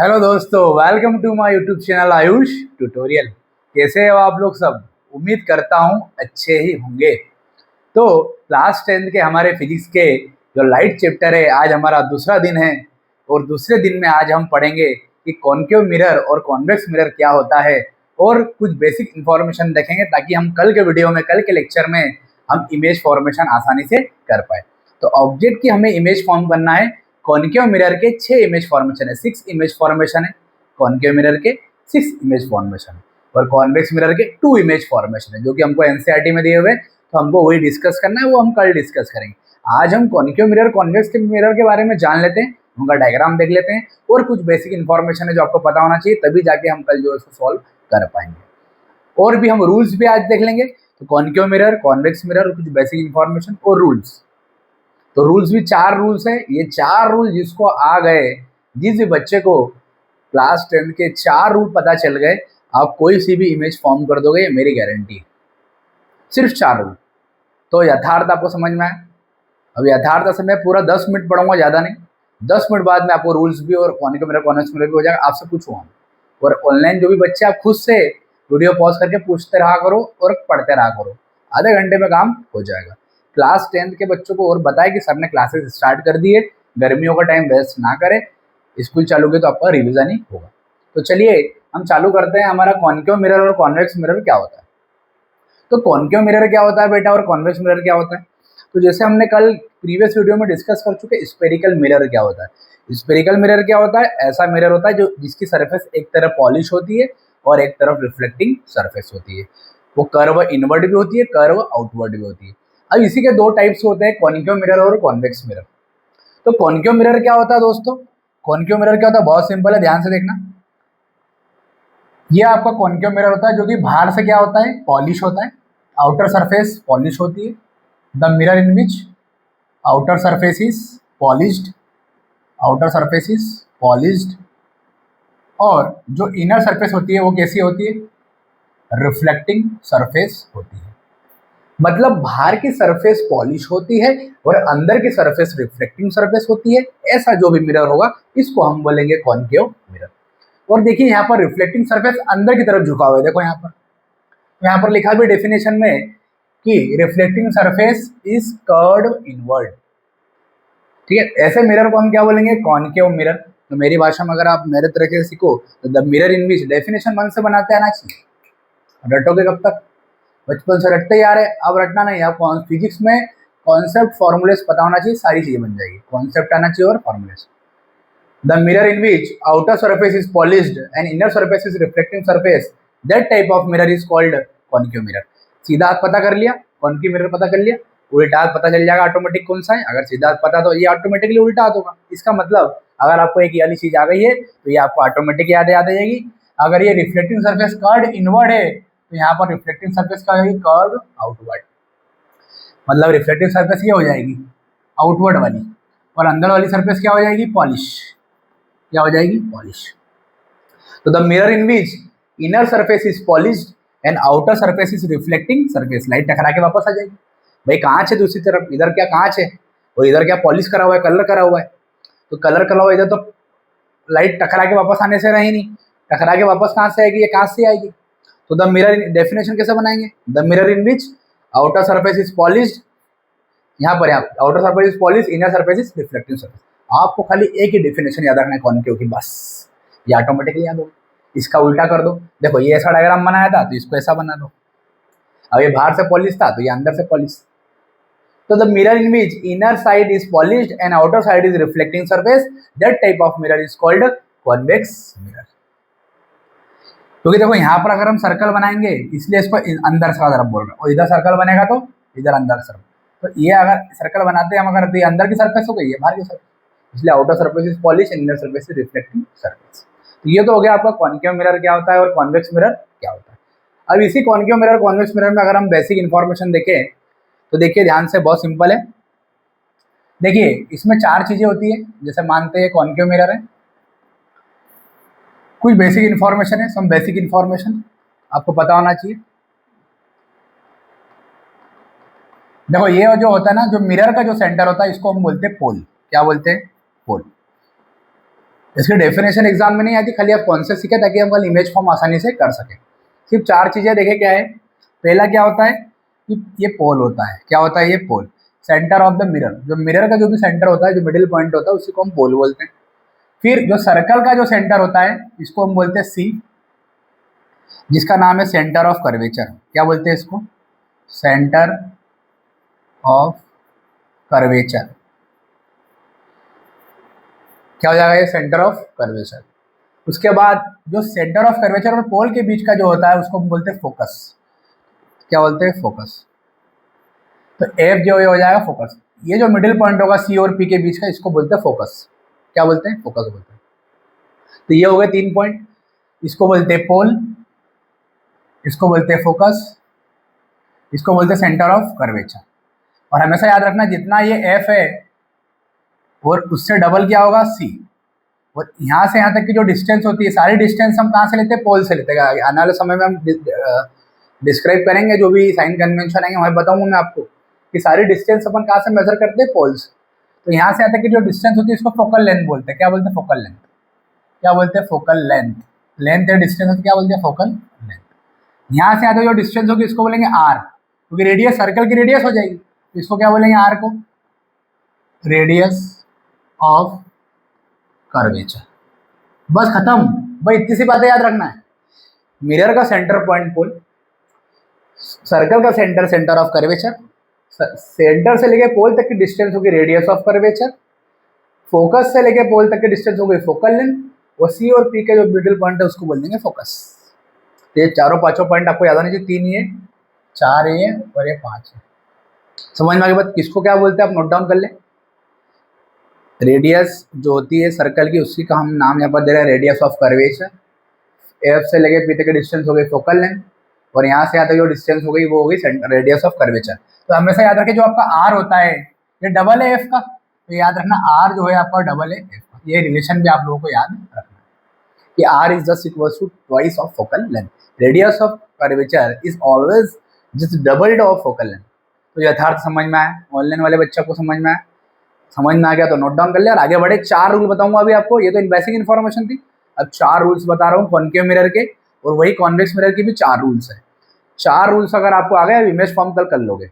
Hello दोस्तों, welcome to my YouTube channel Ayush tutorial. कैसे हो आप लोग सब? उम्मीद करता हूँ अच्छे ही होंगे। तो क्लास 10 के हमारे फिजिक्स के जो लाइट चैप्टर है, आज हमारा दूसरा दिन है। और दूसरे दिन में आज हम पढ़ेंगे कि कॉनकेव मिरर और कॉन्वेक्स मिरर क्या होता है, और कुछ बेसिक इंफॉर्मेशन देखेंगे ताकि हम कल के वीडियो में, कल के लेक्चर में हम इमेज फॉर्मेशन आसानी से कर पाए। तो ऑब्जेक्ट की हमें इमेज फॉर्म करना है। कॉनकेव मिरर के 6 इमेज फॉर्मेशन है, 6 इमेज फॉर्मेशन है। कॉनकेव मिरर के 6 इमेज फॉर्मेशन है और कॉन्वेक्स मिरर के 2 इमेज फॉर्मेशन है, जो कि हमको एनसीईआरटी में दिए हुए, तो हमको वही डिस्कस करना है, वो हम कल डिस्कस करेंगे। आज हम कॉनकेव मिरर, कॉन्वेक्स मिरर के बारे में जान लेते हैं, उनका डायग्राम देख लेते हैं, और कुछ बेसिक इन्फॉर्मेशन है जो आपको पता होना चाहिए, तभी जाके हम कल जो है उसको सॉल्व कर पाएंगे। और भी हम रूल्स भी आज देख लेंगे। तो कॉनकेव मिरर, कॉन्वेक्स मिरर, कुछ बेसिक इन्फॉर्मेशन और रूल्स। तो रूल्स भी 4 रूल्स है। ये 4 रूल जिसको आ गए, जिस भी बच्चे को क्लास 10 के 4 रूल पता चल गए, आप कोई सी भी इमेज फॉर्म कर दोगे, ये मेरी गारंटी है। सिर्फ 4 रूल। तो यथार्थ आपको समझ में आया? अब यथार्थ से मैं पूरा 10 मिनट पढ़ूंगा, ज़्यादा नहीं। 10 मिनट बाद में आपको रूल्स भी और कॉन्वेक्स मिरर, कॉन्वेक्स मिरर भी हो जाएगा। आपसे पूछूंगा, और ऑनलाइन जो भी बच्चे, आप खुद से वीडियो पॉज करके पूछते रहा करो और पढ़ते रहा करो। आधे घंटे में काम हो जाएगा। क्लास 10 के बच्चों को और बताए कि सर ने क्लासेस स्टार्ट कर दिए, गर्मियों का टाइम वेस्ट ना करें, स्कूल चालू के तो आपका रिविजन ही होगा। तो चलिए हम चालू करते हैं। हमारा कॉनकेव मिरर और कॉन्वेक्स मिरर क्या होता है? तो कॉनकेव मिरर क्या होता है बेटा, और कॉन्वेक्स मिरर क्या होता है? तो जैसे हमने कल प्रीवियस वीडियो में डिस्कस कर चुके, स्पेरिकल मिरर क्या होता है। स्पेरिकल मिरर क्या होता है? ऐसा मिरर होता है जो जिसकी सरफेस एक तरफ पॉलिश होती है और एक तरफ रिफ्लेक्टिंग सरफेस होती है। वो कर्व इनवर्ड भी होती है, कर्व आउटवर्ड भी होती है। अब इसी के 2 टाइप्स होते हैं, कॉनकेव मिरर और कॉन्वेक्स मिरर। तो कॉनकेव मिरर क्या होता है दोस्तों? कॉनकेव मिरर क्या होता है? बहुत सिंपल है, ध्यान से देखना। ये आपका कॉनकेव मिरर होता है जो कि बाहर से क्या होता है? पॉलिश होता है। आउटर सरफेस पॉलिश होती है। The mirror in which outer surface is polished, outer surface is polished. और जो इनर सरफेस होती है वो कैसी होती है? रिफ्लेक्टिंग सरफेस होती है। मतलब बाहर की सरफेस पॉलिश होती है और अंदर की सरफेस रिफ्लेक्टिंग सरफेस होती है। ऐसा जो भी मिरर होगा, इसको हम बोलेंगे कॉनकेव मिरर। और देखिए यहाँ पर रिफ्लेक्टिंग सरफेस अंदर की तरफ झुका हुआ है, देखो यहाँ पर लिखा भी डेफिनेशन में कि reflecting surface is curved inward. ठीक है, ऐसे मिरर को हम क्या बोलेंगे? Concave mirror. तो मेरी भाषा में अगर आप मेरे तरीके से सीखो, तो the mirror in which, definition मन से बनाते आना चाहिए। रटोगे कब तक? बचपन से रटते ही आ रहे, अब रटना नहीं। आप फिजिक्स में कॉन्सेप्ट फॉर्मूलेस पता होना चाहिए, सारी चीजें बन जाएगी। कॉन्सेप्ट आना चाहिए और formulas. The mirror in which outer surface is polished and inner surface is reflecting surface, that type of mirror is called concave mirror. सीधा हाथ पता कर लिया, कॉनकेव मिरर पता कर लिया, उल्टा हाथ पता चल जाएगा ऑटोमेटिक कौन सा है। अगर सीधा हाथ पता तो ये ऑटोमेटिकली उल्टा हाथ होगा। इसका मतलब अगर आपको एक ये वाली चीज आ गई है तो ये आपको ऑटोमेटिक याद आ जाएगी। अगर ये रिफ्लेक्टिंग सरफेस कर्व्ड इनवर्ड है, तो यहाँ पर रिफ्लेक्टिंग सरफेस क्या होगी? Curved outward. मतलब रिफ्लेक्टिव सरफेस ये हो जाएगी आउटवर्ड वाली, और अंदर वाली सरफेस क्या हो जाएगी? पॉलिश। क्या हो जाएगी? पॉलिश। तो the mirror in which inner surface is polished and outer surface is reflecting surface, light टकरा के वापस आ जाएगी। भाई कांच है दूसरी तरफ, इधर क्या कांच है और इधर क्या पॉलिश करा हुआ है, कलर करा हुआ है। तो कलर करा हुआ इधर, तो लाइट टकरा के वापस आने से रही नहीं, टकरा के वापस कहाँ से आएगी? ये कांच से आएगी। तो द मिरर, डेफिनेशन कैसे बनाएंगे? The mirror in which outer surface is polished, यहाँ पर outer surface is polish, inner surface is reflecting surface. आपको खाली एक ही डेफिनेशन याद रखना है कॉनकेव की, बस। ये ऑटोमेटिकली याद होगा। इसका उल्टा कर दो, देखो ये ऐसा डायग्राम बनाया था तो इसको ऐसा बना दो। अब ये बाहर से पॉलिश था तो ये अंदर से पॉलिश। तो the mirror in which inner side is polished and outer side is reflecting surface, that type of mirror is called convex mirror. क्योंकि देखो यहाँ पर अगर हम सर्कल बनाएंगे, इसलिए इसको अंदर से तरफ बोल रहे हैं, और इधर सर्कल बनेगा तो इधर अंदर सर्कल। तो ये अगर सर्कल बनाते हैं हम, अगर तो ये अंदर की सरफेस हो गई, ये बाहर की सरफेस, इसलिए outer surface is polish and inner surface is reflecting surface. तो ये तो हो गया आपका कॉनकेव मिरर क्या होता है और कॉन्वेक्स मिरर क्या होता है। अब इसी कॉनकेव मिरर, कॉन्वेक्स मिरर में अगर हम बेसिक इन्फॉर्मेशन देखें, तो देखिए ध्यान से, बहुत सिंपल है। देखिए इसमें 4 चीजें होती है। जैसे मानते हैं कॉनकेव मिरर है, कुछ बेसिक इन्फॉर्मेशन है, सम बेसिक इन्फॉर्मेशन आपको पता होना चाहिए। देखो ये जो होता है ना, जो मिरर का जो सेंटर होता है, इसको हम बोलते हैं पोल। क्या बोलते हैं? पोल। इसकी डेफिनेशन एग्जाम में नहीं आती, खाली आप कॉन्सेप्ट सीखे ताकि हम कल इमेज फॉर्म आसानी से कर सकें। सिर्फ 4 चीज़ें देखें क्या है। पहला क्या होता है कि ये पोल होता है। क्या होता है ये पोल? सेंटर ऑफ द मिरर, जो मिरर का जो भी सेंटर होता है, जो मिडिल पॉइंट होता है, उसी को हम पोल बोलते हैं। फिर जो सर्कल का जो सेंटर होता है इसको हम बोलते हैं सी, जिसका नाम है सेंटर ऑफ कर्वेचर। क्या बोलते हैं इसको? Centre of curvature. क्या हो जाएगा ये? Centre of curvature. उसके बाद जो सेंटर ऑफ कर्वेचर और पोल के बीच का जो होता है उसको हम बोलते हैं फोकस। क्या बोलते हैं? फोकस। तो एफ जो ये हो जाएगा फोकस। ये जो मिडिल पॉइंट होगा सी और पी के बीच का, इसको बोलते हैं फोकस। क्या बोलते हैं? फोकस बोलते हैं। तो ये हो गए 3 पॉइंट। इसको बोलते हैं पोल, इसको बोलते हैं फोकस, इसको बोलते हैं सेंटर ऑफ कर्वेचर। और हमेशा याद रखना जितना ये एफ है और उससे डबल क्या होगा? सी। और यहाँ से यहाँ तक की जो डिस्टेंस होती है, सारी डिस्टेंस हम कहाँ से लेते हैं? पोल से लेते हैं। आने वाले समय में हम डिस्क्राइब करेंगे जो भी साइन कन्वेंशन आएंगे, वहाँ बताऊंगा मैं आपको कि सारी डिस्टेंस अपन कहाँ से मेजर करते हैं? पोल्स। तो यहाँ से यहाँ तक की जो डिस्टेंस होती है इसको फोकल लेंथ बोलते हैं। क्या बोलते हैं? Focal length. क्या बोलते हैं? Focal length. लेंथ या डिस्टेंस क्या बोलते हैं? Focal length. यहाँ से यहाँ तक जो डिस्टेंस होगी इसको बोलेंगे आर, क्योंकि रेडियस सर्कल की रेडियस हो जाएगी, तो इसको क्या बोलेंगे? आर को। Radius of curvature. बस खत्म भाई, इतनी सी बातें याद रखना है। मिरर का सेंटर पॉइंट पोल, सर्कल का centre centre of curvature, centre से लेके पोल तक की डिस्टेंस होगी रेडियस ऑफ कर्वेचर, फोकस से लेके पोल तक की डिस्टेंस होगी फोकल लेंथ, और सी और पी के जो मिडिल पॉइंट है उसको बोल देंगे फोकस। तो ये चारों पांचों पॉइंट आपको याद आने चाहिए। 3 ये, 4 ये और ये 5 है। समझ में आ गई बात? किसको क्या बोलते हैं आप नोट डाउन कर ले। रेडियस जो होती है सर्कल की, उसकी का हम नाम यहाँ पर दे रहे हैं रेडियस ऑफ कर्वेचर। एफ से लेके पी तक की डिस्टेंस हो गई फोकल लेंथ, और यहाँ से यहाँ तक जो डिस्टेंस हो गई वो हो गई रेडियस ऑफ कर्वेचर। तो हमेशा याद रखें जो आपका आर होता है ये डबल है एफ का, तो याद रखना आर जो है आपका डबल है एफ का। ये रिलेशन भी आप लोगों को याद रखना है कि R is just equal to twice of focal length. Radius of curvature is always just doubled of focal length. तो यथार्थ समझ में आया? ऑनलाइन वाले बच्चों को समझ में आया? समझ में आ गया तो नोट डाउन कर लिया और आगे बढ़े। 4 रूल बताऊंगा अभी आपको। ये तो बेसिक इन्फॉर्मेशन थी, अब 4 रूल्स बता रहा हूँ कॉन्केव मिरर के, और वही कॉन्वेक्स मिरर की भी 4 रूल्स है। 4 रूल्स अगर आपको आ गए, अब इमेज फॉर्म कल कर लोगे।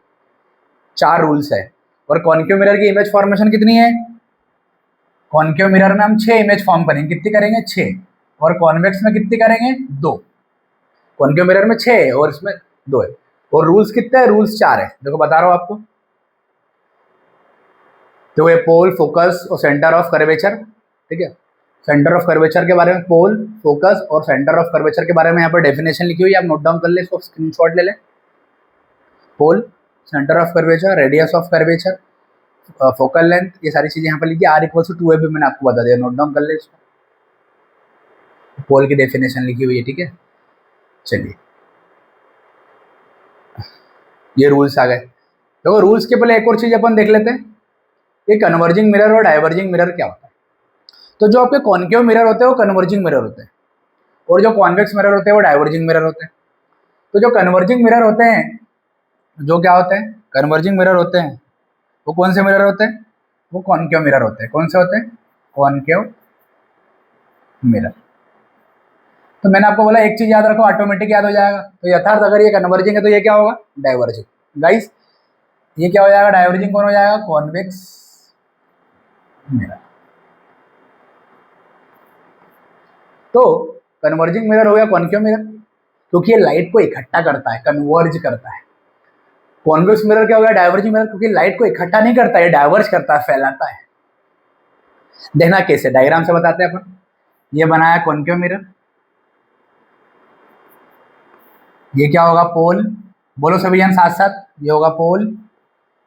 4 रूल्स है। और कॉन्केव मिरर की इमेज फॉर्मेशन कितनी है? कॉन्केव मिरर में हम 6 इमेज फॉर्म करेंगे। कितनी करेंगे? 6। और कॉन्वेक्स में कितनी करेंगे? 2। कॉन्केव मिरर में 6 है और इसमें 2 है। और रूल्स कितने हैं? रूल्स 4 है। देखो बता रहा हूँ आपको। तो ये पोल, फोकस और सेंटर ऑफ कर्वेचर, ठीक है। सेंटर ऑफ कर्वेचर के बारे में, पोल, फोकस और सेंटर ऑफ कर्वेचर के बारे में यहाँ पर डेफिनेशन लिखी हुई है, आप नोट डाउन कर ले, इसको स्क्रीनशॉट ले लें। Pole, centre of curvature, radius of curvature, focal length, ये सारी चीजें यहाँ पर लिखी। आर इक्वल टू 2 भी मैंने आपको बता दिया, नोट डाउन कर ले इसको। पोल की डेफिनेशन लिखी हुई है, ठीक है। चलिए ये रूल्स आ गए। देखो रूल्स के पहले एक और चीज अपन देख लेते हैं, ये कन्वर्जिंग मिरर और डाइवर्जिंग मिरर क्या होता है। तो जो आपके कॉन्केव मिरर होते हैं वो कन्वर्जिंग मिरर होते हैं, और जो कॉन्वेक्स मिरर होते हैं वो डाइवर्जिंग मिरर होते हैं। तो जो कन्वर्जिंग मिरर होते हैं, जो क्या होते हैं? कन्वर्जिंग मिरर होते हैं, वो कौन से मिरर होते हैं? वो कॉन्केव मिरर होते हैं। कौन से होते हैं? Concave mirror. तो मैंने आपको बोला एक चीज याद रखो, ऑटोमेटिक याद हो जाएगा। तो यथार्थ अगर ये कन्वर्जिंग है तो ये क्या होगा? डाइवर्जिंग। गाइस ये क्या हो जाएगा? डाइवर्जिंग कौन हो जाएगा? Convex mirror. तो कन्वर्जिंग मिरर हो गया कॉन्केव मिरर, क्योंकि ये लाइट को इकट्ठा करता है, कन्वर्ज करता है। कॉन्वेक्स मिरर क्या हो गया? डाइवर्जिंग मिरर, क्योंकि लाइट को इकट्ठा नहीं करता है, डाइवर्ज करता है, फैलाता है। देखना कैसे, डायग्राम से बताते हैं अपन। ये बनाया कॉन्केव मिरर, ये क्या होगा? पोल। बोलो सभी जन साथ साथ, ये होगा पोल।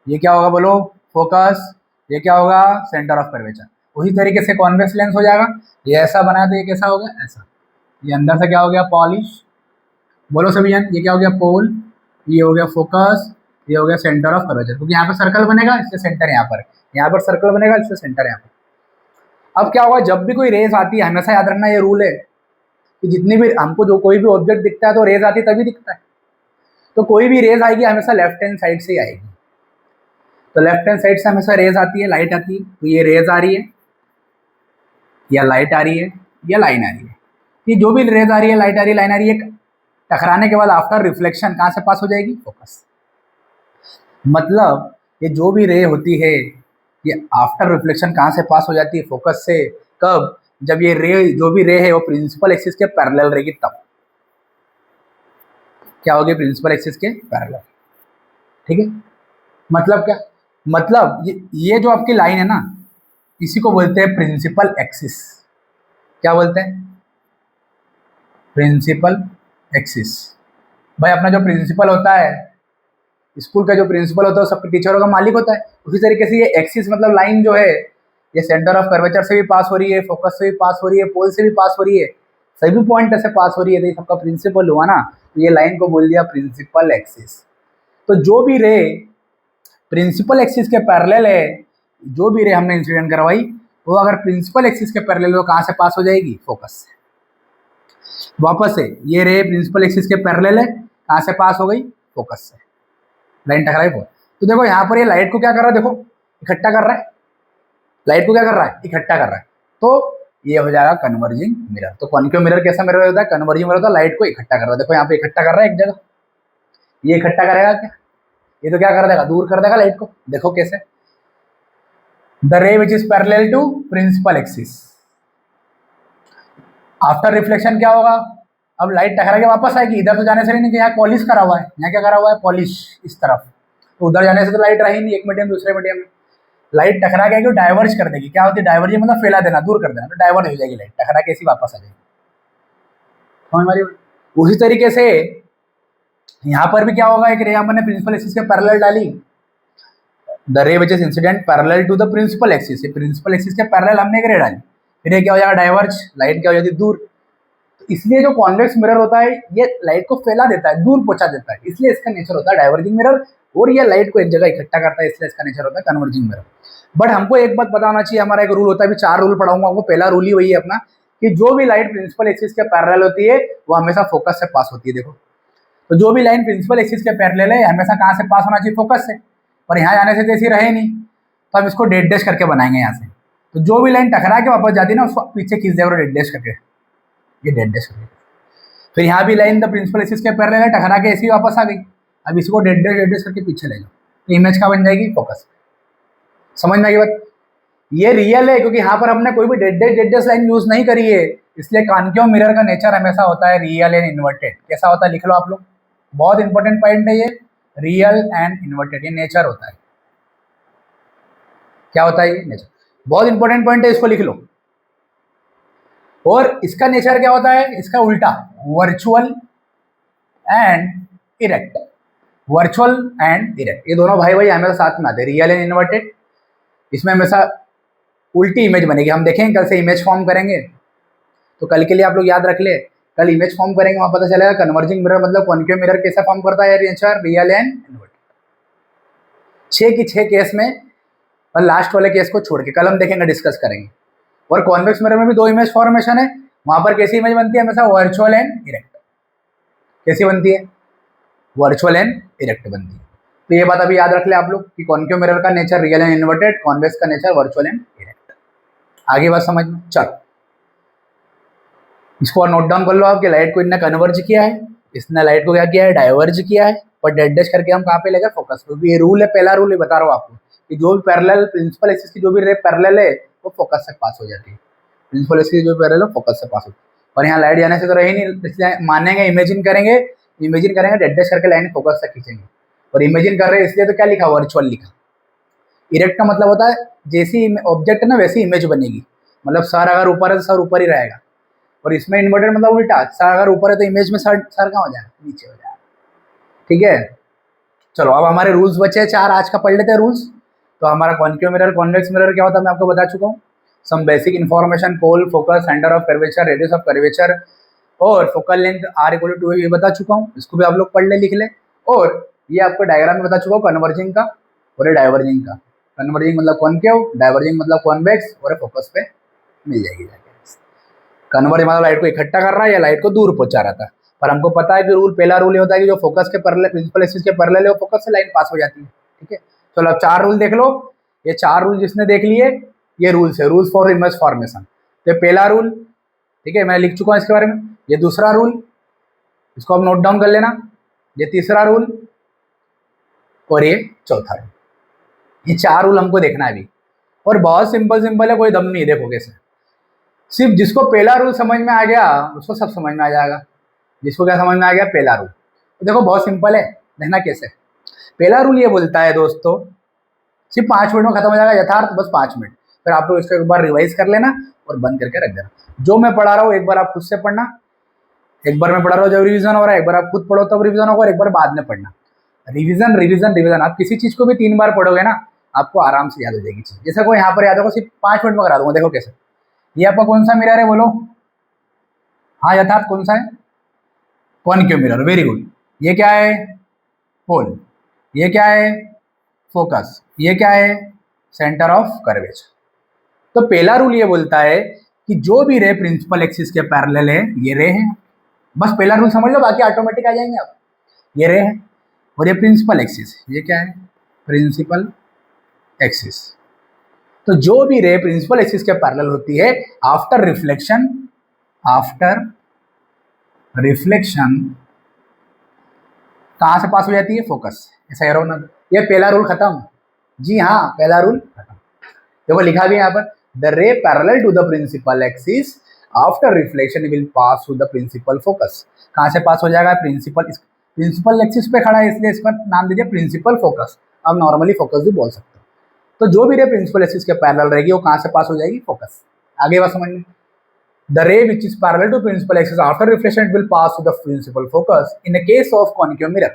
ये क्या होगा? बोलो फोकस। ये क्या होगा? Centre of curvature. उसी तरीके से कॉन्वेक्स लेंस हो जाएगा। ये ऐसा बनाया तो ये कैसा होगा? ऐसा। ये अंदर से क्या हो गया? पॉलिश। बोलो सभी जन, ये क्या हो गया? पोल। ये हो गया फोकस। ये हो गया सेंटर ऑफ कर्वेचर, क्योंकि यहाँ पर सर्कल बनेगा इससे सेंटर यहाँ पर, यहाँ पर सर्कल बनेगा इससे सेंटर यहाँ पर। अब क्या होगा? जब भी कोई रेस आती है, हमेशा याद रखना ये रूल है कि जितनी भी हमको जो कोई भी ऑब्जेक्ट दिखता है तो रेज आती तभी दिखता है। तो कोई भी रेज आएगी हमेशा लेफ्ट हैंड साइड से ही आएगी। तो लेफ्ट हैंड साइड से हमेशा रेज आती है, लाइट आती है। तो ये रेज आ रही है, या लाइट आ रही है या लाइन आ रही है, ये जो भी रेज आ रही है, लाइट आ रही है, लाइन आ रही है, टकराने के बाद आफ्टर रिफ्लेक्शन कहाँ से पास हो जाएगी, फोकस। मतलब ये जो भी रे होती है ये आफ्टर रिफ्लेक्शन कहाँ से पास हो जाती है, फोकस से। कब, जब ये रे, जो भी रे है वो प्रिंसिपल एक्सिस के पैरेलल रहेगी, तब क्या होगी, प्रिंसिपल एक्सिस के पैरेलल। ठीक है, मतलब क्या, मतलब ये जो आपकी लाइन है ना, इसी को बोलते हैं प्रिंसिपल एक्सिस। क्या बोलते हैं, प्रिंसिपल एक्सिस। भाई अपना जो प्रिंसिपल होता है, स्कूल का जो प्रिंसिपल होता है, सबके टीचरों का मालिक होता है। उसी तरीके से ये एक्सिस मतलब लाइन जो है, ये सेंटर ऑफ कर्वेचर से भी पास हो रही है, फोकस से भी पास हो रही है, पोल से भी पास हो रही है, सभी पॉइंट से पास हो रही है, तो ये सबका प्रिंसिपल हुआ ना, तो ये लाइन को बोल दिया प्रिंसिपल एक्सिस। तो जो भी रे प्रिंसिपल एक्सिस के पैरेलल है, जो भी रे हमने इंसिडेंट करवाई, वो अगर प्रिंसिपल एक्सिस के पैरेलल हो, कहाँ से पास हो जाएगी, फोकस से। वापस से ये रे प्रिंसिपल एक्सिस के पैरेलल है, कहाँ से पास हो गई, फोकस से, लाइन टकराई वो। तो देखो यहाँ पर ये लाइट को क्या कर रहा है, देखो इकट्ठा कर रहा है, लाइट को क्या कर रहा है, इकट्ठा कर रहा है। तो ये हो जाएगा कन्वर्जिंग मिरर। तो कॉन्केव मिरर कैसा मिरर होता है, कन्वर्जिंग मिरर होता है, लाइट को इकट्ठा कर रहा है। देखो यहाँ पे इकट्ठा कर रहा है एक जगह, ये इकट्ठा करेगा क्या, ये तो क्या कर देगा, दूर कर देगा लाइट को। देखो कैसे, the ray which is parallel to principal axis, after reflection क्या होगा, अब लाइट टकरा के वापस आएगी, इधर तो जाने से नहीं कि यहाँ पॉलिश करा हुआ है, यहाँ क्या करा हुआ है, पॉलिश इस तरफ, तो उधर जाने से तो लाइट रही नहीं, एक मीडियम दूसरे मीडियम में, लाइट टकरा के डाइवर्ज कर देगी। क्या होती है डाइवर्जिंग, मतलब फैला देना, दूर कर देना, तो डाइवर्ज हो जाएगी लाइट, टकरा के ऐसी वापस आ जाएगी। समझ मारी। उसी तरीके से यहाँ पर भी क्या होगा, एक रे हमने प्रिंसिपल एक्सिस के पैरेलल डाली, the ray which is incident parallel to the principal axis, principal axis के पैरेलल हमने एक रे डाली, फिर ये क्या हो जाएगा, डाइवर्ज, लाइट क्या हो जाती है, दूर। तो इसलिए जो कॉन्वेक्स मिरर होता है ये लाइट को फैला देता है, दूर पहुंचा देता है, इसलिए इसका नेचर होता है डाइवर्जिंग मिरर, और ये लाइट को एक जगह इकट्ठा करता है, इसलिए इसका नेचर होता है कन्वर्जिंग मिरर। बट हमको एक बात पता होना चाहिए, हमारा एक रूल होता है, अभी 4 रूल पढ़ाऊंगा आपको। पहला रूल ही वही है अपना, कि जो भी लाइट प्रिंसिपल एक्सिस के पैरेलल होती है वो हमेशा फोकस से पास होती है। देखो, तो जो भी लाइन प्रिंसिपल एक्सिस के पैरेलल है हमेशा कहाँ से पास होना चाहिए, फोकस से। और यहाँ जाने से जैसी रहे नहीं, तो हम इसको डेड डैश करके बनाएंगे यहाँ से। तो जो भी लाइन टकरा के वापस जाती है ना, उसको पीछे खींच देगा डेड डैश करके, ये डेड डैश करके। फिर यहाँ भी लाइन द प्रिंसिपल एक्सिस के पैरेलल है, टकरा के ऐसी वापस आ गई, अब इसको डेड डैश करके पीछे ले जाओ, तो इमेज का बन जाएगी, फोकस। समझ में आई बात। ये रियल है क्योंकि यहाँ पर हमने कोई भी डेड डैश लाइन यूज नहीं करी है, इसलिए कॉन्केव मिरर का नेचर हमेशा होता है रियल एंड इन्वर्टेड। कैसा होता है, लिख लो आप लोग, बहुत इंपॉर्टेंट पॉइंट है ये, रियल एंड इन्वर्टेड, ये नेचर होता है। क्या होता है ये नेचर, बहुत इंपॉर्टेंट पॉइंट है, इसको लिख लो। और इसका नेचर क्या होता है, इसका उल्टा, virtual and erect. Virtual and erect, ये दोनों भाई भाई हमेशा साथ में आते हैं, रियल एंड इन्वर्टेड। इसमें हमेशा उल्टी इमेज बनेगी, हम देखेंगे कल से इमेज फॉर्म करेंगे, तो कल के लिए आप लोग याद रख ले, कल इमेज फॉर्म करेंगे, वहां पता चलेगा कन्वर्जिंग मिरर मतलब कॉन्केव मिरर कैसा फॉर्म करता है नेचर, रियल एंड इन्वर्टेड। 6 की 6 केस में, और लास्ट वाले केस को छोड़ के कल हम देखेंगे, डिस्कस करेंगे। और कॉन्वेक्स मिरर में भी 2 इमेज फॉर्मेशन है, वहां पर कैसी इमेज बनती है, हमेशा वर्चुअल एंड इरेक्ट। कैसी बनती है, वर्चुअल एंड इरेक्ट बनती है। तो ये बात अभी याद रख ले आप लोग कि कॉन्केव मिरर का nature real and inverted, convex का नेचर वर्चुअल एंड इरेक्ट। आगे बात समझ में, चलो इसको और नोट डाउन कर लो आप कि लाइट को इनने कन्वर्ज किया है, इसने लाइट को क्या किया है, डाइवर्ज किया है, और डेड डैश करके हम कहाँ पे लेकर, फोकस। क्योंकि ये रूल है, पहला रूल ही बता रहा हूँ आपको कि जो भी पैरेलल प्रिंसिपल एक्सिस की जो भी रे पैरेलल है वो फोकस से पास हो जाती है, प्रिंसिपल एक्सिस जो पैरेलल है फोकस से पास होती है। और यहाँ लाइट जाने से तो रही नहीं, इसलिए मानेंगे, इमेजिन करेंगे डेड डैश करके लाइन फोकस से खींचेंगे। और इमेजिन कर रहे हैं इसलिए तो क्या लिखा, वर्चुअल लिखा। इरेक्ट का मतलब होता है जैसी ऑब्जेक्ट है ना वैसी इमेज बनेगी, मतलब सर अगर ऊपर है तो सर ऊपर ही रहेगा, और इसमें इन्वर्टेड मतलब उल्टा, सर अगर ऊपर है तो इमेज में सर कहाँ हो जाएगा, नीचे हो जाएगा। ठीक है, चलो अब हमारे रूल्स बचे हैं 4, आज का पढ़ लेते हैं रूल्स। तो हमारा कॉन्केव मिरर, कॉन्वेक्स मिरर क्या होता है मैं आपको बता चुका हूँ। Some basic information, pole, focus, centre of curvature, radius of curvature और फोकल लेंथ R=2 ये बता चुका हूँ, इसको भी आप लोग पढ़ ले, लिख ले। और ये आपको डायग्राम में बता चुका हूँ कन्वर्जिंग का और ये डाइवर्जिंग का। कन्वर्जिंग मतलब कॉन्केव, डाइवर्जिंग मतलब कॉन्वेक्स, और फोकस पे मिल जाएगी जाके। कन्वर्ज मतलब लाइट को इकट्ठा कर रहा है या लाइट को दूर पहुंचा रहा था। पर हमको पता है कि रूल, पहला रूल ये होता है कि जो फोकस के पैरेलल, प्रिंसिपल एक्सिस के पैरेलल है वो फोकस से लाइन पास हो जाती है। ठीक है, चलो अब 4 रूल देख लो। ये 4 रूल जिसने देख लिए, ये रूल्स है, रूल्स फॉर इमेज फॉर्मेशन। तो ये पहला रूल, ठीक है, मैं लिख चुका हूँ इसके बारे में। ये दूसरा रूल, इसको आप नोट डाउन कर लेना। ये तीसरा रूल और ये चौथा रूल। ये 4 रूल हमको देखना है अभी, और बहुत सिंपल सिंपल है, कोई दम नहीं है। देखो कैसे, सिर्फ जिसको पहला रूल समझ में आ गया उसको सब समझ में आ जाएगा। जिसको क्या समझ में आ गया, पहला रूल। तो देखो बहुत सिंपल है, देखना कैसे। पहला रूल ये बोलता है दोस्तों, सिर्फ 5 मिनट में खत्म हो जाएगा, यथार्थ बस 5 मिनट। फिर आप लोग इसको एक बार रिवाइज कर लेना और बंद करके रख देना। जो मैं पढ़ा रहा हूँ एक बार आप खुद से पढ़ना, एक बार मैं पढ़ा रहा हूँ जब रिवीजन हो रहा है, एक बार आप खुद पढ़ो तब रिवीजन होगा, और एक बार बाद में पढ़ना। रिवीजन रिवीजन रिवीजन, आप किसी चीज को भी 3 बार पढ़ोगे ना, आपको आराम से याद हो जाएगी चीज। जैसे कोई यहाँ पर याद होगा, सिर्फ 5 मिनट में करा दूंगा। देखो कैसे, ये आपका कौन सा मिरर है बोलो? हाँ यथार्थ कौन सा है? Concave mirror, very good. ये क्या है? पोल। ये क्या है? फोकस। ये क्या है? Centre of curvature. तो पहला रूल ये बोलता है कि जो भी रे प्रिंसिपल एक्सिस के पैरेलल है, ये रे है। बस पहला रूल समझ लो, बाकी ऑटोमेटिक आ जाएंगे आप। ये रे है और ये प्रिंसिपल एक्सिस, ये क्या है? Principal axis. तो जो भी रे प्रिंसिपल एक्सिस के पैरेलल होती है, आफ्टर रिफ्लेक्शन कहाँ से पास हो जाती है? फोकस। ऐसा एरो ना, ये पहला रूल खत्म। जी हाँ, पहला रूल खत्म। देखो लिखा भी है यहाँ पर, the ray parallel to the principal axis after reflection will pass to the principal focus. कहाँ से पास हो जाएगा? प्रिंसिपल एक्सिस पे खड़ा है, इसलिए इसका नाम दीजिए प्रिंसिपल फोकस। आप नॉर्मली फोकस भी बोल सकते हो। तो जो भी रे प्रिंसिपल एक्सिस के पैरेलल रहेगी वो कहाँ से पास हो जाएगी? फोकस। आगे बात समझ में। The ray which is parallel to principal axis after reflection will pass to the principal focus in a case of concave mirror.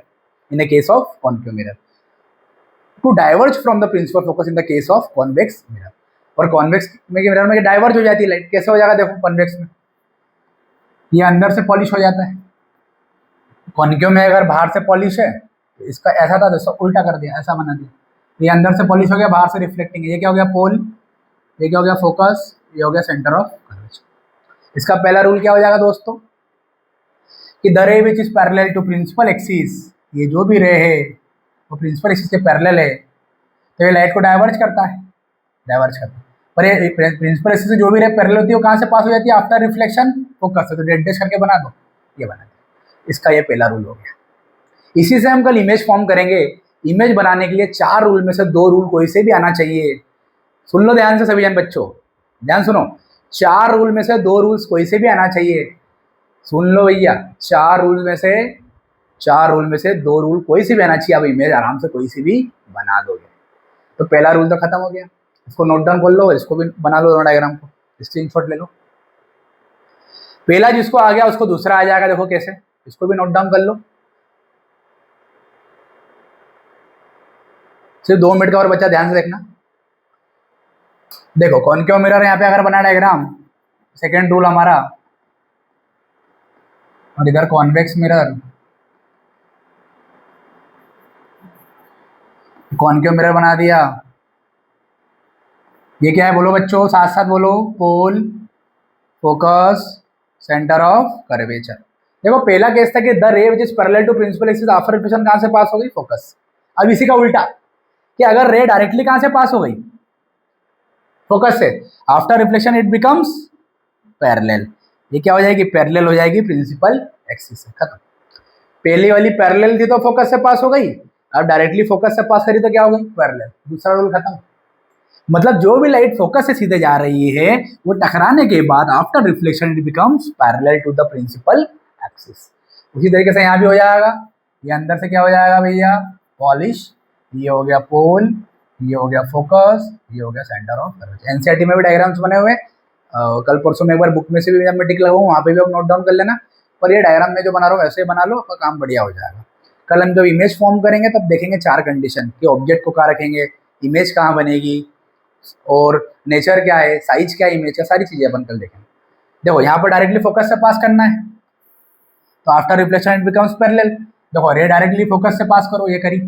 To diverge from the principal focus in the case of convex mirror. और convex mirror में diverge हो जाती है light. कैसे हो जाएगा? देखो convex में ये अंदर से पॉलिश हो जाता है, कॉन्केव में अगर बाहर से पॉलिश है तो इसका ऐसा था, जैसा उल्टा कर दिया, ऐसा बना दिया। ये अंदर से पॉलिश हो गया, बाहर से रिफ्लेक्टिंग है। ये क्या हो गया? पोल। ये क्या हो गया? फोकस। ये हो गया सेंटर ऑफ कर्वेचर। इसका पहला रूल क्या हो जाएगा दोस्तों, कि the ray which is parallel to principal axis, ये जो भी रे है वो प्रिंसिपल एक्सिस के पैरेलल है, तो ये लाइट को डाइवर्ज करता है। पर ये प्रिंसिपल एक्सिस से जो भी रे पैरेलल होती है वो कहाँ से पास हो जाती है? आफ्टर रिफ्लेक्शन फोकस से। तो डेट डैश करके बना दो, ये बना दो। इसका ये पहला रूल हो गया। इसी से हम कल इमेज फॉर्म करेंगे। इमेज बनाने के लिए 4 रूल में से 2 रूल कोई से भी आना चाहिए। सुन लो ध्यान से सभी जन बच्चों, ध्यान सुनो। 4 रूल में से 2 रूल्स कोई से भी आना चाहिए। सुन लो भैया, 4 रूल में से 2 रूल कोई से भी आना चाहिए। अब इमेज आराम से कोई से भी बना दोगे। तो पहला रूल तो खत्म हो गया, इसको नोट डाउन कर लो, इसको भी बना लो, दोनों डायग्राम को स्क्रीनशॉट ले लो। पहला जिसको आ गया उसको दूसरा आ जाएगा। देखो कैसे, इसको भी नोट डाउन कर लो। सिर्फ 2 मिनट का और बच्चा, ध्यान से देखना। देखो कॉनकेव मिरर यहाँ पे अगर बना डायग्राम, सेकेंड रूल हमारा, और इधर कॉन्वेक्स मिरर, कॉनकेव मिरर बना दिया। ये क्या है बोलो बच्चों, साथ साथ बोलो। Pole, focus, centre of curvature. देखो पहला केस था कि the ray which is parallel to principal axis after reflection कहाँ से पास हो गई? फोकस। अब इसी का उल्टा, कि अगर रे डायरेक्टली कहाँ से पास हो गई? फोकस से। After reflection it becomes parallel. ये क्या हो जाएगी? पैरेलल हो जाएगी प्रिंसिपल एक्सिस से। खत्म। पहली वाली पैरेलल थी तो फोकस से पास हो गई, अब डायरेक्टली फोकस से पास करी तो क्या हो गई? पैरेलल। दूसरा रूल खत्म। मतलब जो भी लाइट फोकस से सीधे जा रही है वो टकराने के बाद after reflection it becomes parallel to the principal axis. उसी तरीके से यहाँ भी हो जाएगा। ये अंदर से क्या हो जाएगा भैया? पॉलिश। ये हो गया पोल, ये हो गया फोकस, ये हो गया सेंटर ऑफ कर्वेचर। एनसीईआरटी में भी डायग्राम्स बने हुए। कल परसों में एक बार बुक में से भी जब मैं टिक लगाऊँ वहाँ पे भी आप नोट डाउन कर लेना। पर ये डायग्राम में जो बना रहा हूँ वैसे ही बना लो, आपका काम बढ़िया हो जाएगा। कल हम जब इमेज फॉर्म करेंगे तब देखेंगे 4 कंडीशन कि ऑब्जेक्ट को कहाँ रखेंगे, इमेज कहाँ बनेगी, और नेचर क्या है, साइज क्या है इमेज का, सारी चीजें अपन कल देखेंगे। देखो यहाँ पर डायरेक्टली फोकस से पास करना है तो after reflection it becomes parallel. देखो रे डायरेक्टली फोकस से पास करो, ये करी,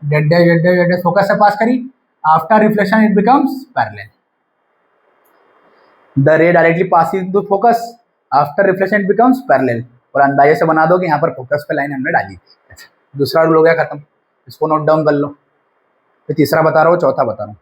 डेड फोकस से पास करी, after reflection it becomes parallel. The ray directly passing to focus, after reflection it becomes parallel. और अंदाजे से बना दो कि यहाँ पर फोकस पे लाइन हमने डाली थी। दूसरा रूल हो गया खत्म, इसको नोट डाउन कर लो। फिर तीसरा बता रहा हूँ, चौथा बता रहा हूँ।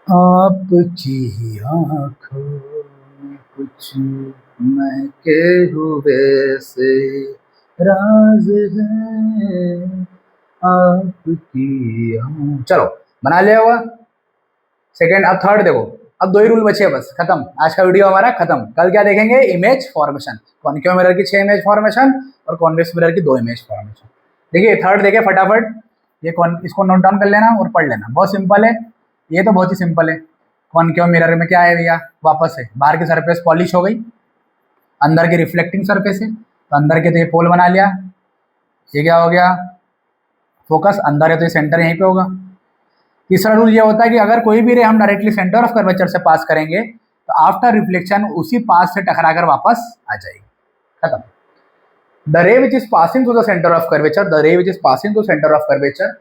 आपकी ही आँखों में कुछ महके हुए से राज है आपकी चलो बना लिया होगा। सेकेंड, अब थर्ड देखो, अब दो ही रूल बचे हैं बस, खत्म आज का वीडियो हमारा खत्म। कल क्या देखेंगे? इमेज फॉर्मेशन, कॉन्केव मिरर की 6 इमेज फॉर्मेशन और कॉन्वेक्स मिरर की 2 इमेज फॉर्मेशन। देखिए थर्ड देखे फटाफट, ये इसको नोट डाउन कर लेना और पढ़ लेना, बहुत सिंपल है ये तो, बहुत ही सिंपल है। कॉन्केव मिरर में क्या है भैया, वापस से बाहर की सरफेस पॉलिश हो गई, अंदर की रिफ्लेक्टिंग सरफेस है, तो अंदर के तो ये पोल बना लिया, ये क्या हो गया फोकस, अंदर है तो ये सेंटर यहीं पे होगा। तीसरा रूल ये होता है कि अगर कोई भी रे हम डायरेक्टली सेंटर ऑफ कर्वेचर से पास करेंगे तो आफ्टर रिफ्लेक्शन उसी पास से टकराकर वापस आ जाएगी, खत्म। The ray which is passing to the centre of curvature, the ray which is passing to centre of curvature,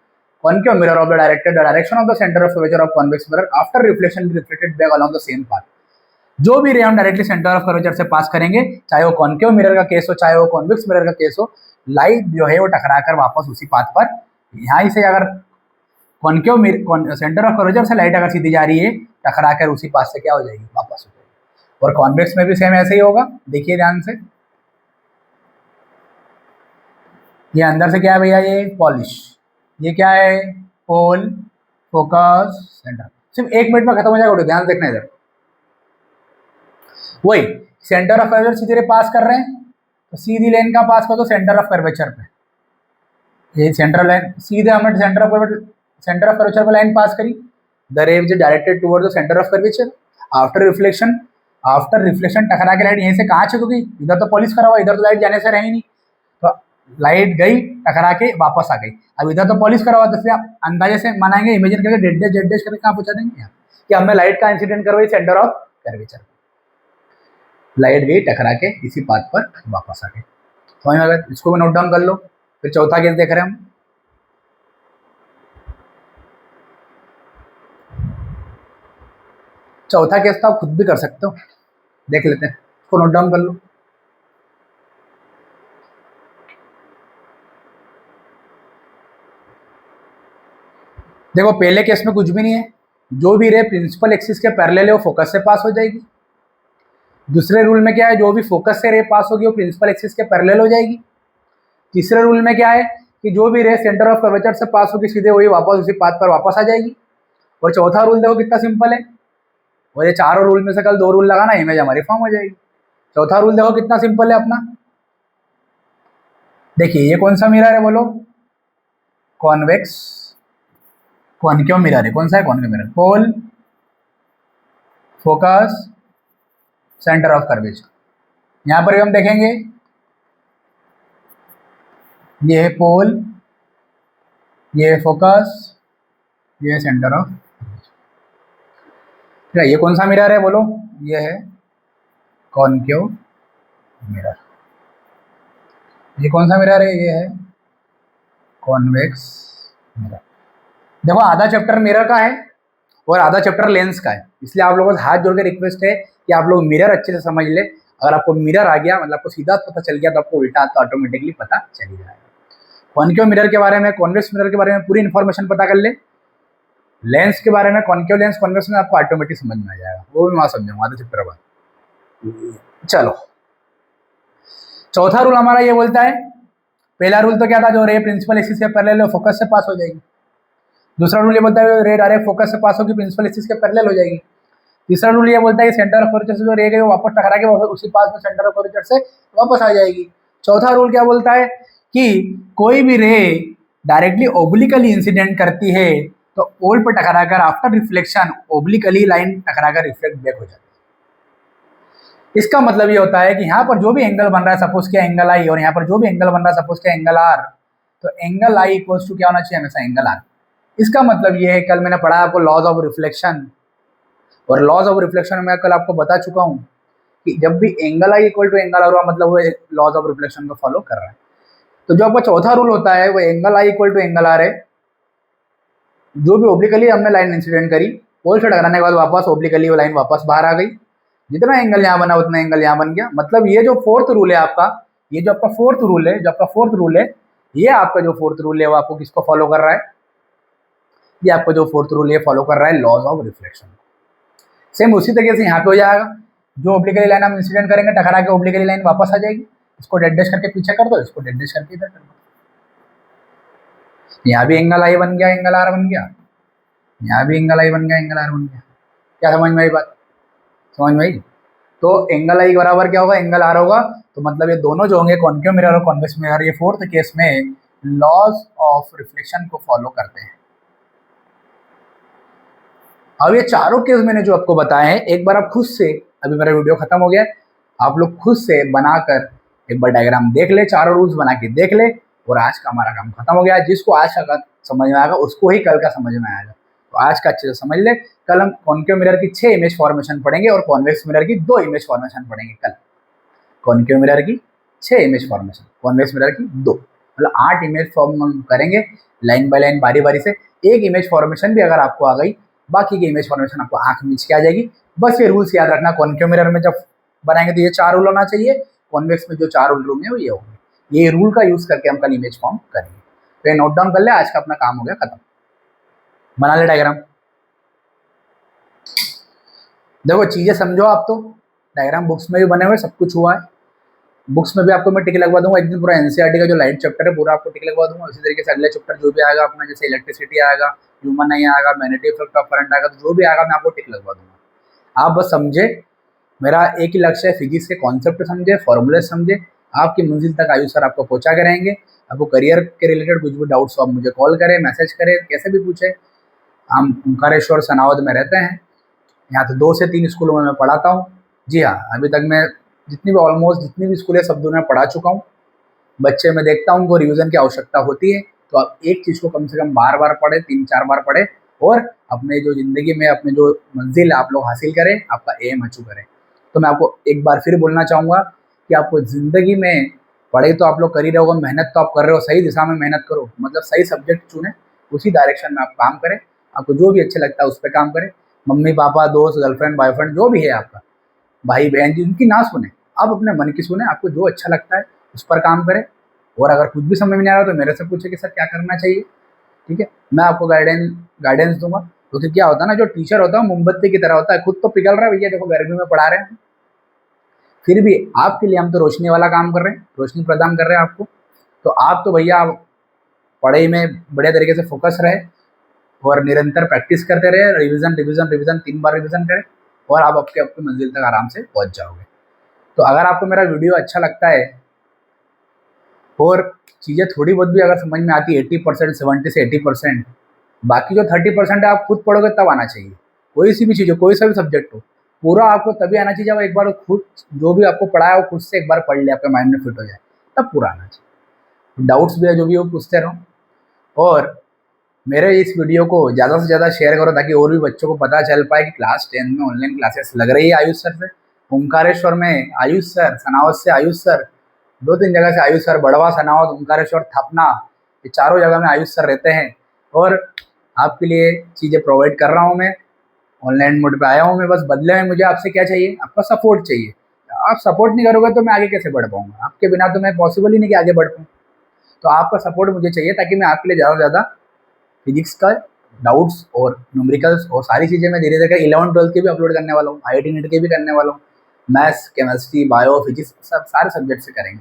concave mirror of the direction of the center of curvature of convex mirror after reflection is reflected back along the same path। जो भी रे हम directly centre of curvature से पास करेंगे, चाहे वो concave mirror का case हो चाहे वो कॉन्वेक्स मिरर का केस हो, लाइट जो है वो टकराकर वापस उसी पाथ पर, यहाँ से अगर कॉन्केव सेंटर ऑफ कर्वेचर से लाइट अगर सीधी जा रही है, टकराकर उसी पाथ से क्या हो जाएगी, वापस हो जाएगी। और कॉन्वेक्स में भी सेम ऐसे ही होगा, देखिए ध्यान से, ये अंदर से क्या है भैया, ये पॉलिश, ये क्या है पोल, फोकस, सेंटर। सिर्फ 1 मिनट में खत्म हो जाएगा, ध्यान देखना इधर। वही सेंटर ऑफ कर्वेचर सीधे पास कर रहे हैं, तो सीधी लाइन का पास कर दो सेंटर ऑफ कर्वेचर पे, ये सेंट्रल लाइन सीधे हमने सेंटर ऑफ कर्वेचर पे लाइन पास करी, the ray which is directed towards the centre of curvature. After reflection टकरा के लाइट यहीं से कहाँ चुकी, इधर तो पॉलिश करा हुआ, इधर तो लाइट जाने से रही नहीं, तो लाइट गई टकरा के वापस आ गई। अब इधर तो पॉलिश करा हुआ, तो इसलिए आप अंदाजे से मनाएंगे, इमेजिन करके डेड डैश करके कहाँ पहुंचा देंगे यहाँ कि हमने लाइट का इंसिडेंट करवाई सेंटर ऑफ कर्वेचर, लाइट गई टकरा के इसी पाथ पर वापस आ गई। समझ में आ गया? इसको भी नोट डाउन कर लो। फिर चौथा केस देख रहे हैं हम, चौथा केस तो आप खुद भी कर सकते हो, देख लेते हैं, इसको नोट डाउन कर लो। देखो पहले केस में कुछ भी नहीं है, जो भी रे प्रिंसिपल एक्सिस के पैरेलल है वो फोकस से पास हो जाएगी। दूसरे रूल में क्या है, जो भी फोकस से रे पास होगी वो प्रिंसिपल एक्सिस के पैरेलल हो जाएगी। तीसरे रूल में क्या है कि जो भी रे सेंटर ऑफ कर्वेचर से पास होगी सीधे वही वापस उसी पाथ पर वापस आ जाएगी। और चौथा रूल देखो कितना सिंपल है, और ये चारों रूल में से कल 2 रूल लगाना, इमेज हमारी फॉर्म हो जाएगी। चौथा रूल देखो कितना सिंपल है अपना, देखिए ये कौन सा मिरर है बोलो, कॉन्वेक्स कॉन्केव मिरर है, कौन सा है concave mirror, pole, focus, centre of curvature. यहाँ पर भी हम देखेंगे ये है पोल, ये है फोकस, ये है सेंटर ऑफ, ये कौन सा मिरर है बोलो, ये है कॉन्केव मिरर। ये कौन सा मिरर है, ये है कॉन्वेक्स मिरर। देखो आधा चैप्टर मिरर का है और आधा चैप्टर लेंस का है, इसलिए आप लोगों से हाथ जोड़ के रिक्वेस्ट है कि आप लोग मिरर अच्छे से समझ ले। अगर आपको मिरर आ गया, मतलब आपको सीधा पता चल गया, तो आपको उल्टा तो ऑटोमेटिकली पता चल ही जाएगा। कॉन्केव मिरर के बारे में, कॉन्वेक्स मिरर के बारे में पूरी इन्फॉर्मेशन पता कर ले। लेंस के बारे में, कॉन्केव लेंस, कॉन्वेक्स में आपको ऑटोमेटिक समझ में आ जाएगा, वो भी वहां समझाऊंगा आधा चैप्टर बाद। चलो चौथा रूल हमारा ये बोलता है, पहला रूल तो क्या था, जो रे प्रिंसिपल एक्सिस के पैरेलल फोकस से पास हो जाएगी। दूसरा रूल ये बोलता है रे डायरेक्ट फोकस से पास होगी प्रिंसिपल एक्सिस के पैरेलल हो जाएगी। तीसरा रूल ये बोलता है कि सेंटर ऑफ कर्वेचर से जो रे गई वो वापस टकरा के उसी पास में सेंटर ऑफ कर्वेचर से वापस आ जाएगी। चौथा रूल क्या बोलता है कि कोई भी रे डायरेक्टली ओब्लिकली इंसिडेंट करती है तो पोल पर टकराकर आफ्टर रिफ्लेक्शन ओब्लिकली लाइन टकराकर रिफ्लेक्ट बैक हो जाती है। इसका मतलब ये होता है कि यहाँ पर जो भी एंगल बन रहा है, सपोज क्या एंगल आई, और यहाँ पर जो भी एंगल बन रहा है सपोज क्या एंगल आर, तो एंगल आई इक्वल्स टू क्या होना चाहिए, हमेशा एंगल आर। इसका मतलब ये है, कल मैंने पढ़ा आपको लॉज ऑफ रिफ्लेक्शन, और लॉज ऑफ रिफ्लेक्शन में कल आपको बता चुका हूँ कि जब भी angle I equal to angle R हुआ, मतलब वो लॉज ऑफ रिफ्लेक्शन को फॉलो कर रहा है। तो जो आपका चौथा रूल होता है वो angle I equal to angle R है। जो भी ओब्लिकली हमने लाइन इंसिडेंट करी, पोल से टकराने के बाद वापस ओब्लिकली वो लाइन वापस बाहर आ गई, जितना एंगल यहाँ बना उतना एंगल यहाँ बन गया। मतलब ये जो फोर्थ रूल है आपका, ये जो आपका फोर्थ रूल है, जो आपका फोर्थ रूल है, ये आपका जो फोर्थ रूल है वो आपको किसको फॉलो कर रहा है, ये आपको जो फोर्थ रूल ये फॉलो कर रहा है लॉज ऑफ रिफ्लेक्शन। सेम उसी तरीके से यहाँ पे हो जाएगा, जो ओब्लिकली लाइन हम इंसिडेंट करेंगे टकरा के ओब्लिकली लाइन वापस आ जाएगी, इसको डेड डैश करके पीछे कर दो, इसको डेड डैश करके इधर कर दो। यहाँ भी एंगल आई बन गया, एंगल आर बन गया, यहाँ भी एंगल आई बन गया, एंगल आर बन गया। क्या समझ में आई बात? समझ में आई? तो एंगल आई बराबर क्या होगा, एंगल आर होगा। तो मतलब ये दोनों जो होंगे कॉन्केव मिरर और कॉन्वेक्स मिरर, ये फोर्थ केस में लॉज ऑफ रिफ्लेक्शन को फॉलो करते हैं। अब ये चारों केस मैंने जो आपको बताए हैं, एक बार आप खुद से, अभी मेरा वीडियो खत्म हो गया, आप लोग खुद से बनाकर एक बार डायग्राम देख ले, चारों रूल्स बना के देख ले, और आज का हमारा काम खत्म हो गया। जिसको आज का समझ में आएगा उसको ही कल का समझ में आएगा। तो आज का अच्छे से समझ ले। कल हम कॉन्केव मिरर की 6 इमेज फॉर्मेशन पढ़ेंगे और कॉन्वेक्स मिरर की 2 इमेज फॉर्मेशन पढ़ेंगे कल। कॉन्केव मिरर की 6 इमेज फॉर्मेशन, कॉन्वेक्स मिरर की 2, मतलब 8 इमेज फॉर्म करेंगे लाइन बाय लाइन, बारी बारी से। एक इमेज फॉर्मेशन भी अगर आपको आ गई, बाकी की इमेज फॉर्मेशन आपको आंख मीच के आ जाएगी। बस ये रूल्स याद रखना, कॉन्केव मिरर में जब बनाएंगे तो ये 4 रूल होना चाहिए, कॉन्वेक्स में जो 4 रूल होंगे वो ये होंगे। ये रूल का यूज करके हम कल इमेज फॉर्म करेंगे। तो ये नोट डाउन कर ले, आज का अपना काम हो गया खत्म। बना ले डायग्राम। देखो चीजें समझो आप, तो डायग्राम बुक्स में भी बने हुए, सब कुछ हुआ है। बुक्स में भी आपको मैं टिक लगवा दूंगा, एक दिन पूरा एनसीईआरटी का जो लाइट चैप्टर है पूरा आपको टिक लगवा दूंगा। उसी तरीके से अगले चैप्टर जो भी आएगा अपना, जैसे इलेक्ट्रिसिटी आएगा, ह्यूमन नहीं आएगा, मैग्नेटिक इफेक्ट ऑफ करंट आएगा, तो जो भी आएगा मैं आपको टिक लगवा दूंगा। आप बस समझे, मेरा एक ही लक्ष्य है, फिजिक्स के कॉन्सेप्ट समझे, फॉर्मूले समझे, आपकी मंजिल तक आयुष सर आपको पहुंचा के रहेंगे। आपको करियर के रिलेटेड कुछ भी डाउट्स हो आप मुझे कॉल करें, मैसेज करें, कैसे भी पूछे। हम ओंकारेश्वर सनावद में रहते हैं, यहाँ तो 2 से 3 स्कूलों में मैं पढ़ाता हूँ। जी हाँ, अभी तक मैं ऑलमोस्ट जितनी भी स्कूल है सब में पढ़ा चुका हूँ। बच्चे मैं देखता हूँ उनको रिवीजन की आवश्यकता होती है, तो आप एक चीज़ को कम से कम बार बार पढ़े, 3-4 बार पढ़े, और अपने जो ज़िंदगी में अपने जो मंजिल आप लोग हासिल करें, आपका एम अचीव करें। तो मैं आपको एक बार फिर बोलना चाहूँगा कि आपको ज़िंदगी में पढ़ाई तो आप लोग कर ही रहे हो, मेहनत तो आप कर रहे हो, सही दिशा में मेहनत करो, मतलब सही सब्जेक्ट चुने, उसी डायरेक्शन में आप काम करें। आपको जो भी अच्छा लगता है उस पर काम करें। मम्मी पापा, दोस्त, गर्लफ्रेंड, बॉयफ्रेंड जो भी है आपका, भाई बहन जी, उनकी ना सुने, आप अपने मन की सुने। आपको जो अच्छा लगता है उस पर काम करें। और अगर कुछ भी समझ में नहीं आ रहा तो मेरे से पूछे कि सर क्या करना चाहिए, ठीक है, मैं आपको गाइडेंस दूंगा। क्योंकि क्या होता है ना, जो टीचर होता है मोमबत्ती की तरह होता है, खुद तो पिघल रहा है, भैया देखो गर्मी में पढ़ा रहे हैं, फिर भी आपके लिए हम तो रोशनी वाला काम कर रहे हैं, रोशनी प्रदान कर रहे हैं आपको। तो आप तो भैया पढ़ाई में बढ़िया तरीके से फोकस रहे और निरंतर प्रैक्टिस करते रहे, रिवीजन रिवीजन रिवीजन, 3 बार रिवीजन करें, और आप आपकी मंजिल तक आराम से पहुंच जाओगे। तो अगर आपको मेरा वीडियो अच्छा लगता है और चीज़ें थोड़ी बहुत भी अगर समझ में आती है, 80%, 70 से 80%, बाकी जो 30% है आप खुद पढ़ोगे तब आना चाहिए। कोई सी भी चीज़ हो, कोई सा भी सब्जेक्ट हो, पूरा आपको तभी आना चाहिए जब एक बार खुद जो भी आपको पढ़ाया वो खुद से एक बार पढ़ ले, आपके माइंड में फिट हो जाए, तब पूरा आना चाहिए। डाउट्स भी है जो भी हो पूछते रहो, और मेरे इस वीडियो को ज़्यादा से ज़्यादा शेयर करो ताकि और भी बच्चों को पता चल पाए कि क्लास 10 में ऑनलाइन क्लासेस लग रही है आयुष सर से, ओंकारेश्वर में आयुष सर, सनावत से आयुष सर, 2-3 जगह से आयुष सर, बड़वा, सनावत, ओंकारेश्वर, थापना, ये चारों जगह में आयुष सर रहते हैं। और आपके लिए चीज़ें प्रोवाइड कर रहा हूँ मैं, ऑनलाइन मोड पे आया हूँ मैं। बस बदले में मुझे आपसे क्या चाहिए, आपका सपोर्ट चाहिए। आप सपोर्ट नहीं करोगे तो मैं आगे कैसे बढ़ पाऊँगा, आपके बिना तो मैं पॉसिबल ही नहीं कि आगे बढ़ पाऊँ। तो आपका सपोर्ट मुझे चाहिए ताकि मैं आपके लिए ज़्यादा से ज़्यादा फिजिक्स का डाउट्स और न्यूमेरिकल्स और सारी चीज़ें मैं धीरे धीरे 11-12 के भी अपलोड करने वाला हूँ, IIT नीट के भी करने वाला हूँ, मैथ्स, केमिस्ट्री, बायो, फिजिक्स, सब सारे सब्जेक्ट से करेंगे।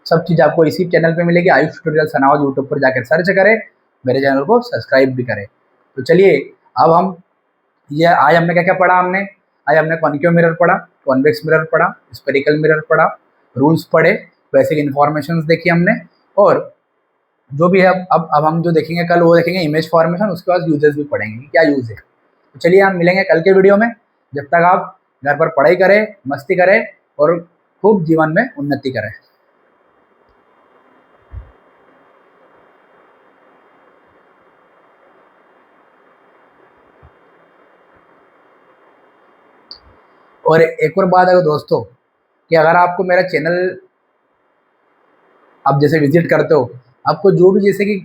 सब चीज़ आपको इसी चैनल पे मिलेगी, आयुष ट्यूटोरियल सनावत, यूट्यूब पर जाकर सर्च करें, मेरे चैनल को सब्सक्राइब भी करें। तो चलिए अब हम ये आज हमने क्या क्या पढ़ा, आज हमने कॉन्केव मिरर पढ़ा, कॉन्वेक्स मिरर पढ़ा, स्फेरिकल मिरर पढ़ा, रूल्स पढ़े, बेसिक इन्फॉर्मेशन देखी हमने, और जो भी है अब हम जो देखेंगे कल वो देखेंगे इमेज फॉर्मेशन, उसके बाद यूजेस भी पढ़ेंगे क्या यूज़ है। तो चलिए हम मिलेंगे कल के वीडियो में। जब तक आप घर पर पढ़ाई करें, मस्ती करें और खूब जीवन में उन्नति करें। और एक और बात है दोस्तों कि अगर आपको मेरा चैनल आप जैसे विजिट करते हो, आपको जो भी जैसे कि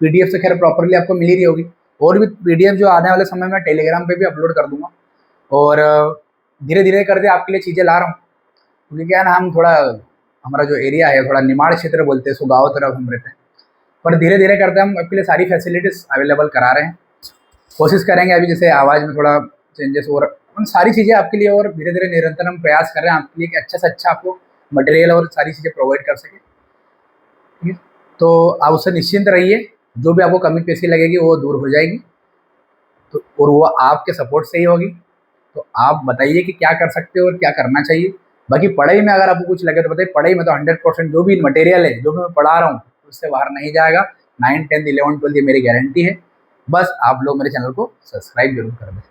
PDF से खैर प्रॉपरली आपको मिल ही रही होगी, और भी PDF जो आने वाले समय में टेलीग्राम पे भी अपलोड कर दूंगा। और धीरे धीरे करके आपके लिए चीज़ें ला रहा हूँ, क्योंकि क्या है ना, हम थोड़ा, हमारा जो एरिया है थोड़ा निमाड़ क्षेत्र बोलते हैं, सो गाँव तरफ हम रहते हैं, पर धीरे धीरे करते हम आपके लिए सारी फैसिलिटीज़ अवेलेबल करा रहे हैं। कोशिश करेंगे अभी जैसे आवाज़ में थोड़ा चेंजेस और उन सारी चीज़ें आपके लिए, और धीरे धीरे निरंतर हम प्रयास कर रहे हैं आपके लिए कि अच्छा से अच्छा आपको मटेरियल और सारी चीज़ें प्रोवाइड कर सकें। ठीक है, तो आप उससे निश्चिंत रहिए, जो भी आपको कमी पेशी लगेगी वो दूर हो जाएगी, तो और वो आपके सपोर्ट से ही होगी। तो आप बताइए कि क्या कर सकते हो और क्या करना चाहिए। बाकी पढ़ाई में अगर आपको कुछ लगे तो बताइए, पढ़ाई में तो 100% जो भी मटेरियल है, जो भी मैं पढ़ा रहा हूँ, उससे बाहर नहीं जाएगा। 9, 10, 11, 12 ये मेरी गारंटी है। बस आप लोग मेरे चैनल को सब्सक्राइब जरूर कर दें।